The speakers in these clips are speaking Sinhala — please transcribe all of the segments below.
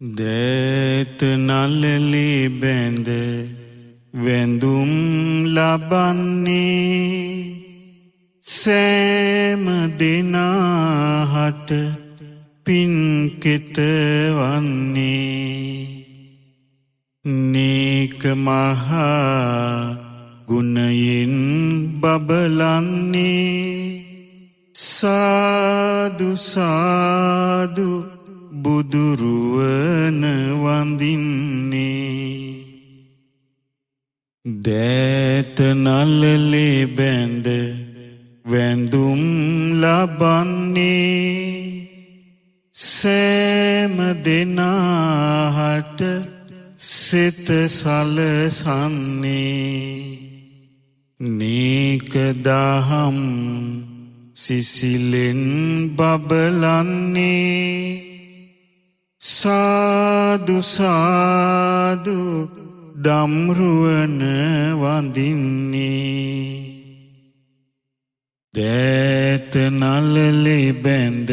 දේත නළලි බැඳ වැඳුම් ලබන්නේ සෑම දෙනාහට පින්කෙත වන්නේ නේක මහා ගුණයෙන් බබලන්නේ සාදු සාදු බුදුරුවන වඳින්නේ දේත නළලි බැඳ වැඳුම් ලබන්නේ සෑම දෙනාහට සිත සලසන්නේ නේක දහම් සිසිලෙන් බබලන්නේ සාදු සාදු දම්රුවන වඳින්නේ දේත නළලි බැඳ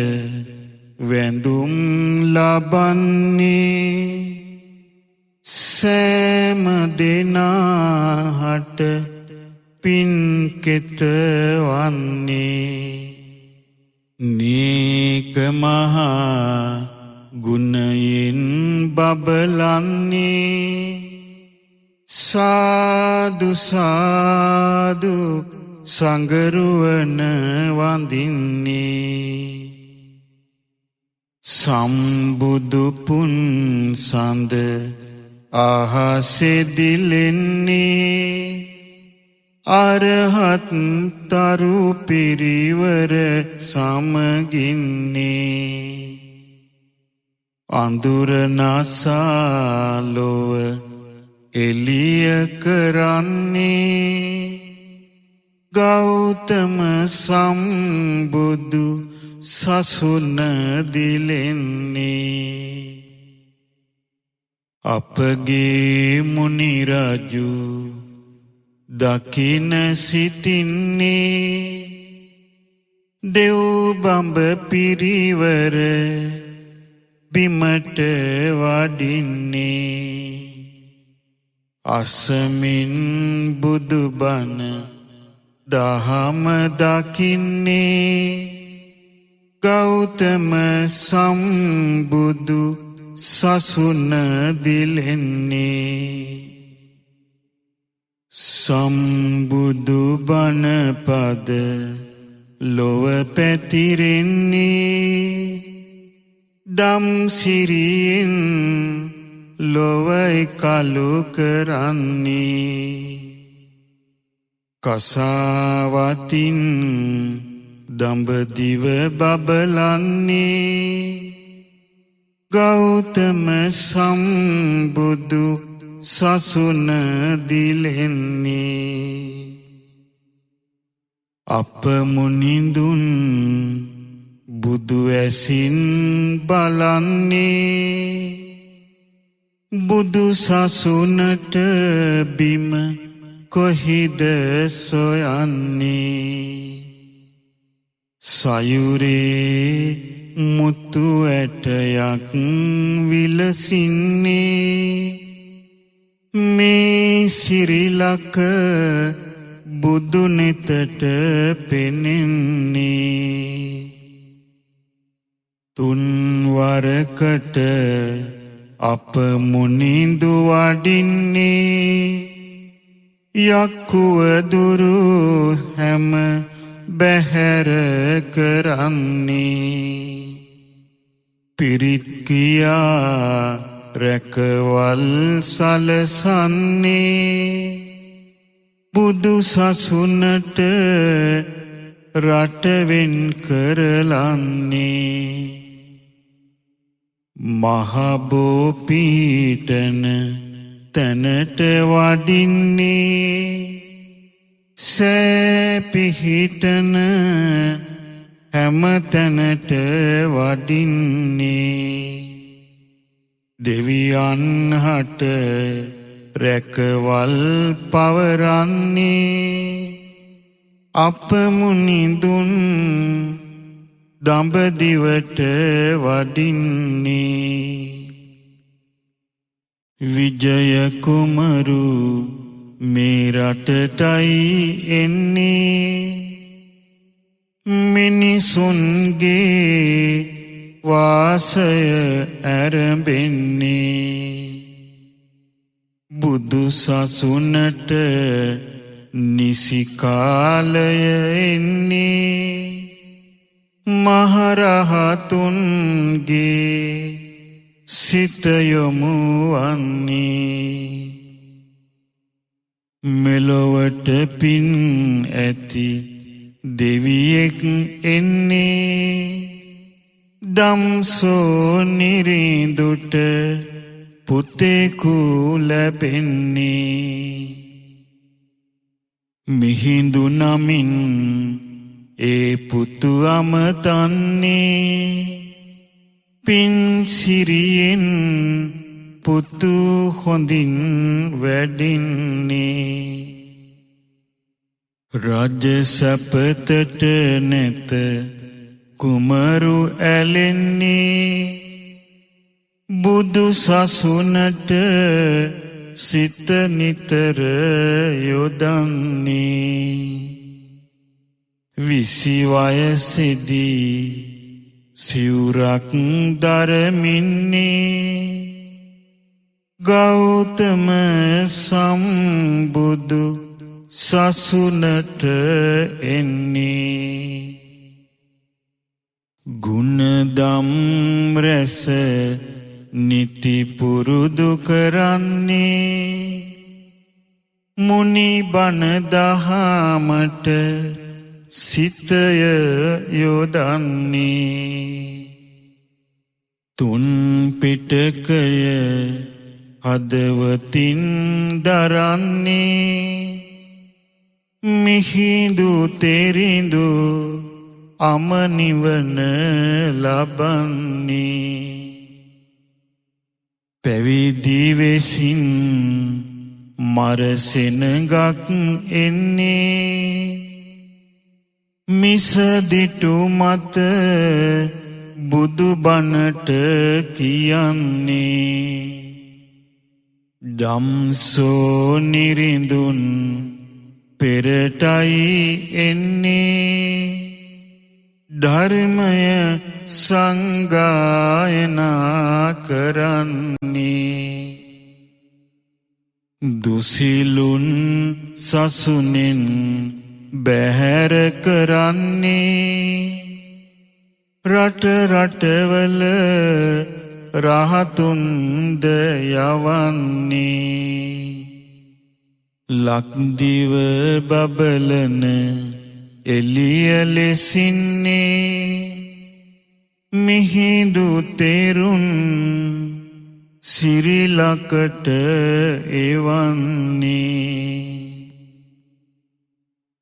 වැඳුම් ලබන්නේ සෑම දෙනාහට පින්කෙත වන්නේ නේක මහා ගුණයෙන් බබලන්නේ සාදු සාදු සංගරුවන වඳින්නේ සම්බුදු පුන් සඳ අහසේ දිලෙන්නේ අරහත් තරු පිරිවර සමගින්නේ අඳුර නසාලොව එළිය කරන්නේ ගෞතම සම්බුදු සසුන දිලෙන්නේ අපගේ මුනි රජු දකින සිටින්නේ දෙව් බඹ පිරිවර බිමට වඩින්නේ අසමින් බුදුබණ දහම දකින්නේ ගෞතම සම්බුදු සසුන දිලෙන්නේ සම්බුදු බණ පද ලොව පැතිරෙන්නේ දම් සිරියෙන් ලොවයි කලු කරන්නේ කසාවතින් දඹදිව බබලන්නේ ගෞතම සම්බුදු සසුන දිලෙන්නේ අප මුනිඳුන් බුදු ඇසින් බලන්නේ බුදු සසුනට බිම කොහිද සොයන්නේ සයුරේ මුතු ඇටයක් විලසින්නේ මේ සිරිලක බුදුනෙතට පෙනෙන්නේ තුන්වරකට අප මුනිඳු වඩින්නේ යක්කුව දුරු හැම බැහැර කරන්නේ පිරිත් කියා රැකවල් සලසන්නේ බුදු සසුනට රටවෙන් කරලන්නේ මහබෝ පීඨන තැනට වඩින්නේ සෑපිහිටන හැම තැනට වඩින්නේ දෙවියන් හට රැකවල් පවරන්නේ අප මුනිඳුන් දඹදිවට වඩින්නේ විජය කුමරු මේ රටටයි එන්නේ මිනිසුන්ගේ වාසය ඇරඹෙන්නේ බුදු සසුනට නිසි කාලය එන්නේ මහරහතුන්ගේ සිත යොමු වන්නේ මෙලොවට පින් ඇති දෙවියෙක් එන්නේ දම්සෝ නිරිඳුට පුතෙකු ලැබෙන්නේ මිහිඳු නමින් ඒ පුතු අමතන්නේ පින් සිරියෙන් පුතු හොඳින් වැඩින්නේ රජ සපතට නැත කුමරු ඇලෙන්නේ බුදු සසුනට සිත නිතර යොදන්නේ විසි වයසෙදී සිවුරක් දරමින්නේ ගෞතම සම්බුදු සසුනට එන්නේ ගුණදම් රැස නිති පුරුදු කරන්නේ මුනි බණ දහමට සිතය යොදන්නේ තුන් පිටකය හදවතින් දරන්නේ මිහිඳු තෙරිඳු අමනිවන ලබන්නේ පැවිදි වෙසින් මරසෙනගක් එන්නේ මිසදිටු මත බුදු බණට කියන්නේ දම්සෝ නිරිඳුන් පෙරටයි එන්නේ ධර්මය සංගායනා කරන්නේ දුසිලුන් සසුනෙන් බැහැර කරන්නේ රට රටවල රහතුන්ද යවන්නේ ලක්දිව බබලන එළිය ලෙසින්නේ මිහිඳු තෙරුන් සිරිලකට එවන්නේ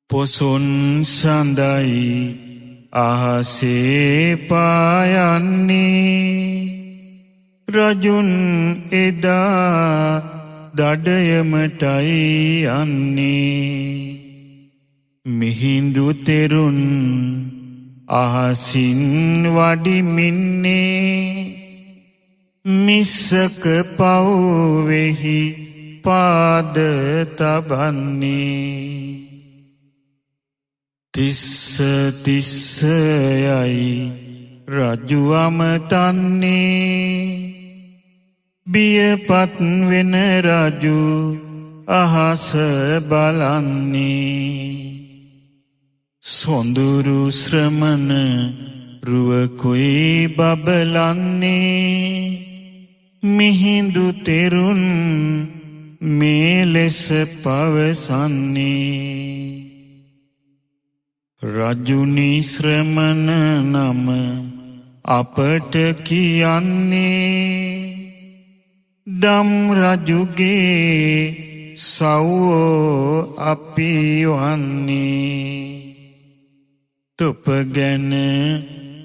පොසොන් සඳයි අහසේ පායන්නේ රජුන් එදා දඩයමටයි යන්නේ මිහිඳු තෙරුන් අහසින් වඩිමින්නේ මිස්සක පව්වෙහි පාද තබන්නේ තිස්ස තිස්සයයි රජු අමතන්නේ බියපත් වෙන රජු අහස බලන්නේ සොඳුරු ශ්‍රමණ රුවකුයි බබලන්නේ මිහිඳු තෙරුන් මේ ලෙස පවසන්නේ රජුනි ශ්‍රමණ නම අපට කියන්නේ දම් රජුගේ සව්වෝ අපි වන්නේ තුප ගැන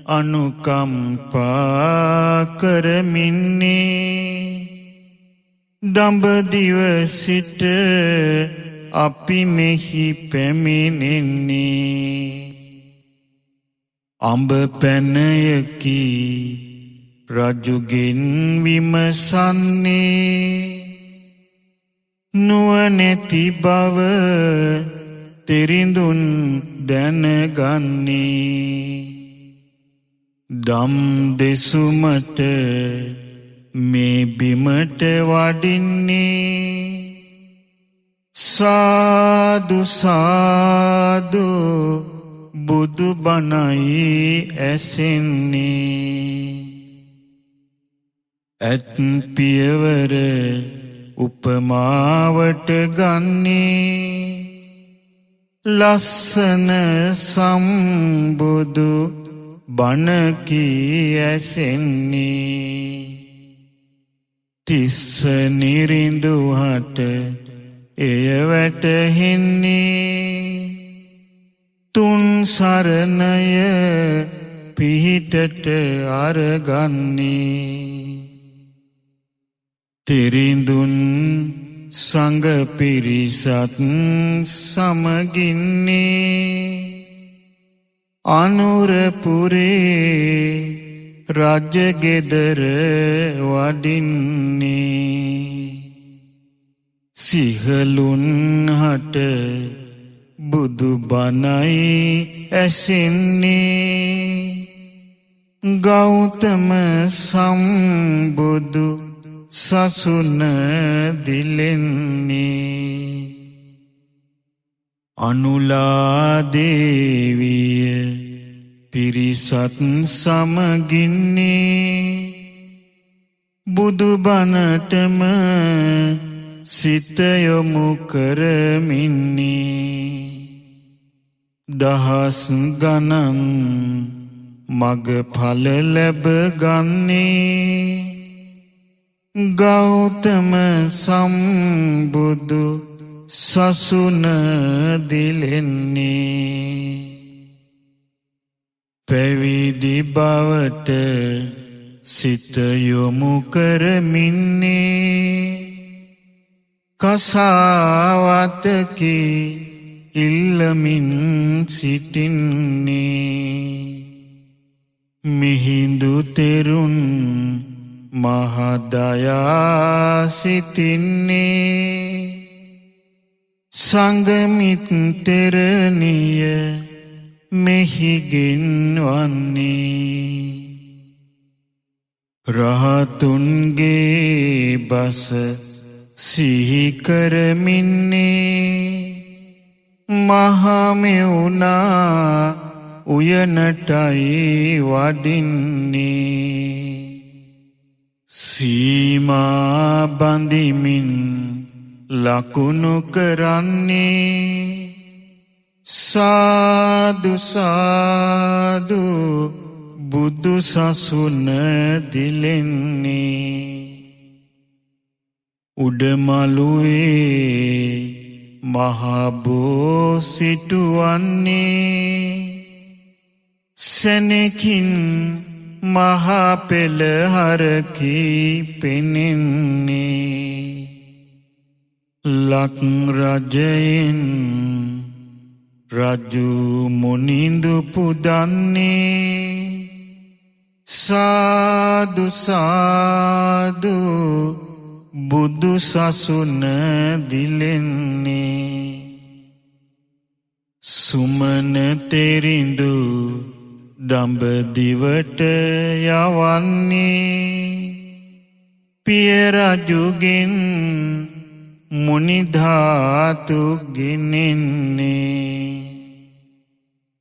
අනුකම්පා කරමින්නේ දඹදිව සිට අපි මෙහි පැමිණෙන්නේ අඹ පැනයකි රජුගෙන් විමසන්නේ නුවණැති බව තෙරිඳුන් දැනගන්නේ දම් දෙසුමට මේ බිමට වඩින්නේ සාදු සාදු බුදු බණයි ඇසෙන්නේ ඇත් පියවර උපමාවට ගන්නේ ලස්සන සම්බුදු බණ කී ඇසෙන්නේ තිස්ස නිරිඳුහට එය වැටහෙන්නේ තුන් සරණය පිහිටට අරගන්නේ තෙරිඳුන් සංඝ පිරිසත් සමගින්නේ අනුරපුරේ රජගෙදර වඩින්නේ සිහලුන් හට බුදු බණයි ඇසෙන්නේ ගෞතම සම්බුදු සසුන දිලෙන්නේ අනුලා දේවිය පිරිසත් සමගින්නේ බුදු බණටම සිත යොමු කරමින්නේ දහස් ගණන් මගඵල ලැබ ගන්නේ ගෞතම සම්බුදු සසුන දිලෙන්නේ පැවිදි බවට සිත යොමු කරමින්නේ කසාවතකි ඉල්ලමින් සිටින්නේ මිහිඳු තෙරුන් මහදයා සිටින්නේ සංගමිත්තරණිය මෙහිගෙන්වන්නේ රහතුන්ගේ බස සිහි කරමින්නේ මහමෙවුනා උයනටයි වඩින්නේ සීමා බඳිමින් ලකුණු කරන්නේ සාදු සාදු බුදු සසුන දිලෙන්නේ උඩමළුවේ මහබෝ සිටුවන්නේ සැනකින් මහා පෙළහරකී පෙනෙන්නේ ලක් රජයෙන් රජු මුනිඳු පුදන්නේ සාදු සාදු බුදු සසුන දිලෙන්නේ සුමන තෙරිඳු දඹදිවට යවන්නේ පිය රජුගෙන් මුනිධාතු ගෙනෙන්නේ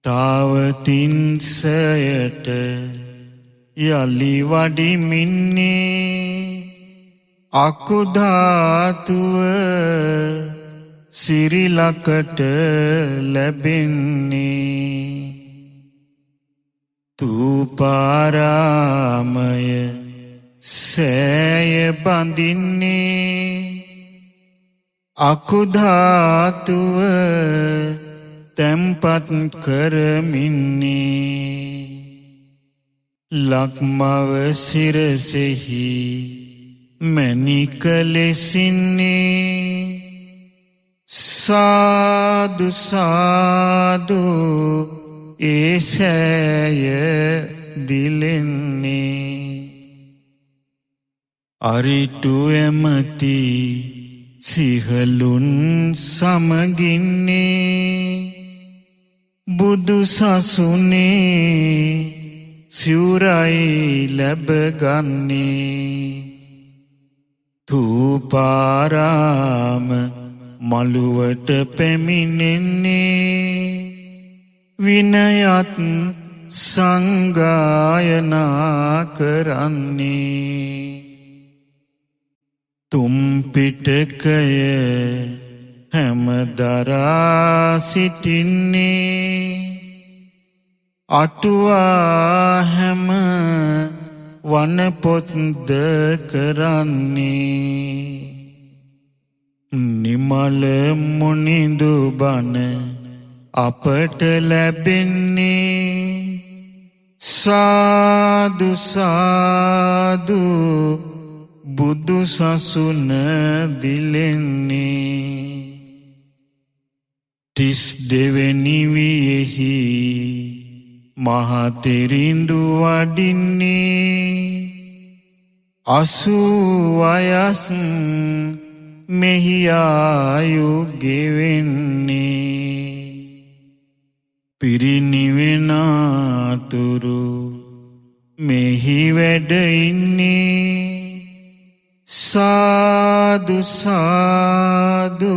තාවතින්සයට යලි වඩිමින්නේ අකුධාතුව සිරිලකට ලැබෙන්නේ තූපාරාමය සෑය බඳින්නේ අකුධාතුව තැම්පත් කරමින්නේ ලක්මව සිරසෙහි මැණික ලෙසින්නේ සාදු සාදු ඒ සෑය දිලෙන්නේ අරිටු ඇමති සිහලුන් සමගින්නේ බුදු සසුනේ සිවුරයි ලැබගන්නේ තූපාරාම මළුවට පැමිණෙන්නේ විනයත් සංගායනා කරන්නේ තුම්පිටකය හැමදරා සිටින්නේ අටුවා හැම වනපොත්ද කරන්නේ නිමල මුනිඳු බණ අපට ලැබෙන්නේ සාදු සාදු බුදු සසුන දිලෙන්නේ 32 වෙනි වියෙහි මහතෙරිඳු වඩින්නේ 80 වයස් මෙහි ආයු ගෙවෙන්නේ පිරිනිවෙනාතුරු මෙහි වැඩ ඉන්නේ සාදු සාදු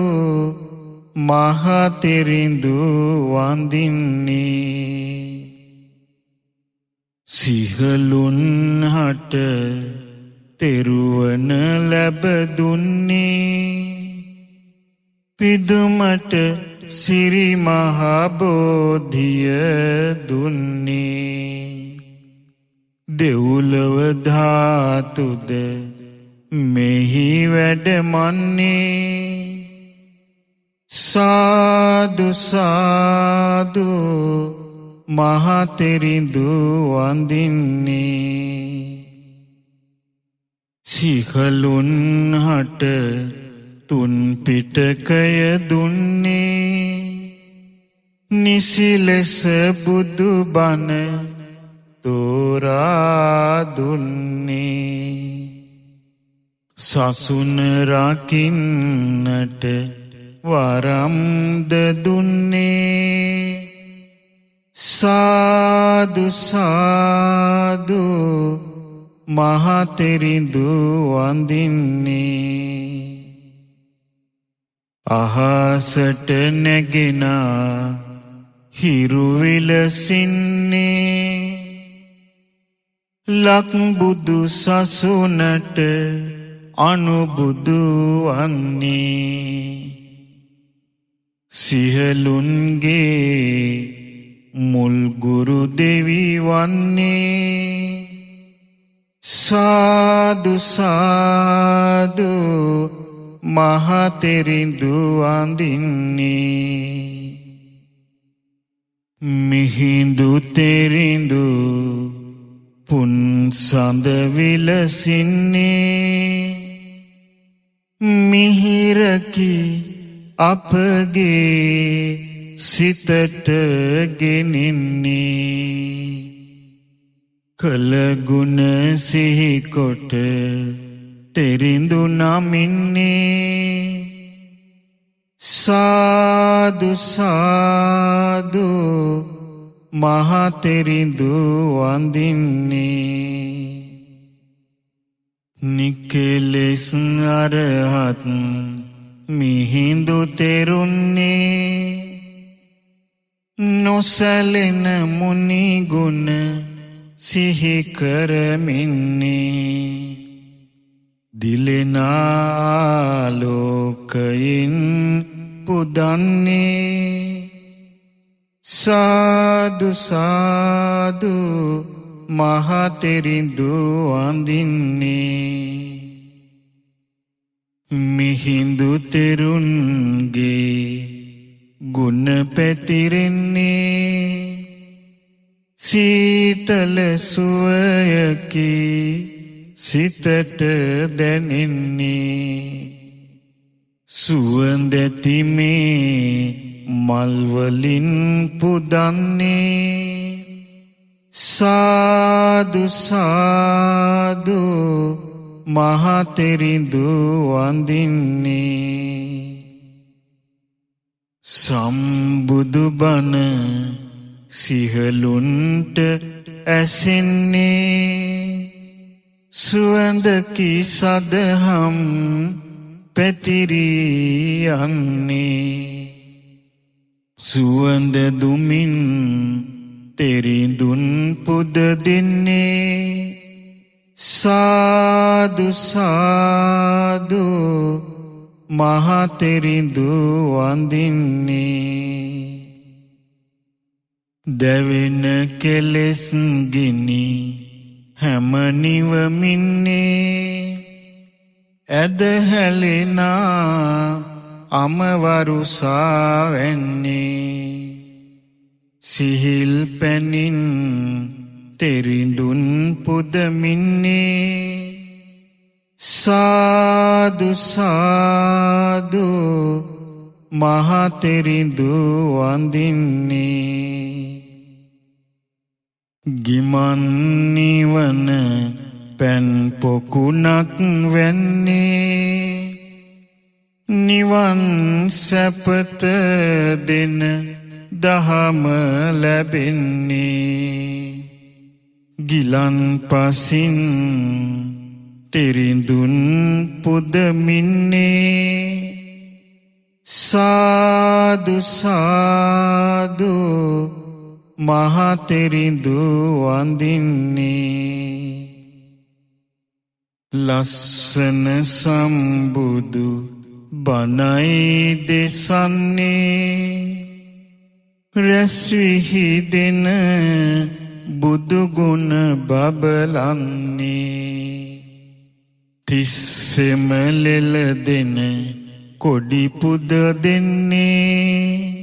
මහතෙරිඳු වඳින්නේ සිහලුන් හට තෙරුවන ලැබ දුන්නේ පිදුමට සිරි මහ බෝධිය දුන්නේ දෙව්ලොව ධාතුද මෙහි වැඩමන්නේ සාදු සාදු මහතෙරිඳු වඳින්නේ සිහලුන් හට තුන් පිටකය දුන්නේ නිසි ලෙස බුදු බණ තෝරා දුන්නේ සසුන රකින්නට වරම්ද දුන්නේ සාදු සාදු මහතෙරිඳු වඳින්නේ අහසට නැගෙනා හිරු විලසින්නේ ලක් බුදු සසුනට අනුබුදු වන්නේ සිහලුන්ගේ මුල් ගුරු දෙවි වන්නේ සාදු සාදු මහතෙරිඳු වඳින්නේ මිහිඳු තෙරිඳු පුන්සඳ විලසින්නේ මිහිරකි අපගේ සිතට ගෙනින්නේ කළගුණ සිහිකොට තෙරිඳු නමින්නේ සාදු සාදු මහතෙරිඳු වඳින්නේ නිකලෙස් අරහත් මිහිඳු තෙරුන්නේ නොසැලෙන මුනි ගුණ සිහි කරමින්නේ දිලෙනාලෝකයින් පුදන්නේ සාදු සාදු මහතෙරිඳු වඳින්නේ මිහිඳු තෙරුන්ගේ ගුණ පැතිරෙන්නේ සීතල සුවයකි සිතට දැනෙන්නේ සුවඳැති මේ මල්වලින් පුදන්නේ සාදු සාදු මහතෙරිඳු වඳින්නේ සම්බුදු බණ සිහලුන්ට ඇසෙන්නේ සුවඳකි සදහම් පැතිරී යන්නේ සුවඳ දුමින් තෙරිඳුන් පුද දෙන්නේ සාදු සාදු මහතෙරිඳු වඳින්නේ දැවෙන කෙලෙස් ගිනි හැම නිවමින්නේ ඇද හැලෙනා අමවරුසා වෙන්නේ සිහිල් පැනින් තෙරිඳුන් පුදමින්නේ සාදු සාදු මහතෙරිඳු වඳින්නේ ගිමන් නිවන පැන් පොකුණක් වැන්නේ නිවන් සැපත දෙන දහම ලැබෙන්නේ ගිලන් පසින් තෙරිඳුන් පුදමින්නේ සාදු සාදු මහතෙරිඳු වඳින්නේ ලස්සන සම්බුදු බණයි දෙසන්නේ රැස්විහිදෙන බුදුගුණ බබලන්නේ තිස්සෙම ලෙල දෙන කොඩි පුද දෙන්නේ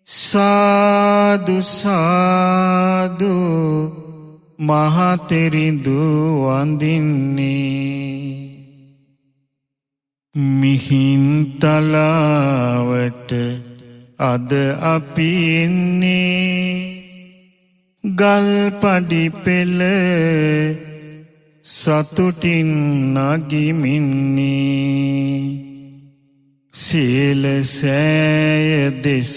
සාදු සාදු මහතෙරිඳු වඳින්නේ මිහින්තලාවට අද අපි එන්නේ ගල්පඩි පෙළ සතුටින් නගිමින්නේ සීල සෑය දෙස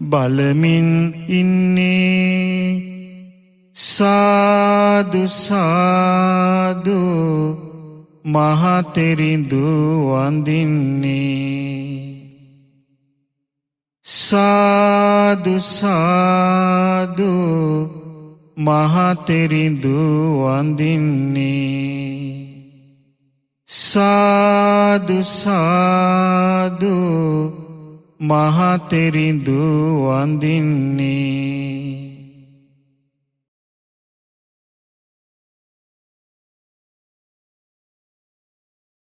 බලමින් ඉන්නේ සාදු සාදු මහතෙරිඳු වඳින්නේ සාදු සාදු මහතෙරිඳු වඳින්නේ සාදු සාදු මහතෙරිඳු වඳින්නේ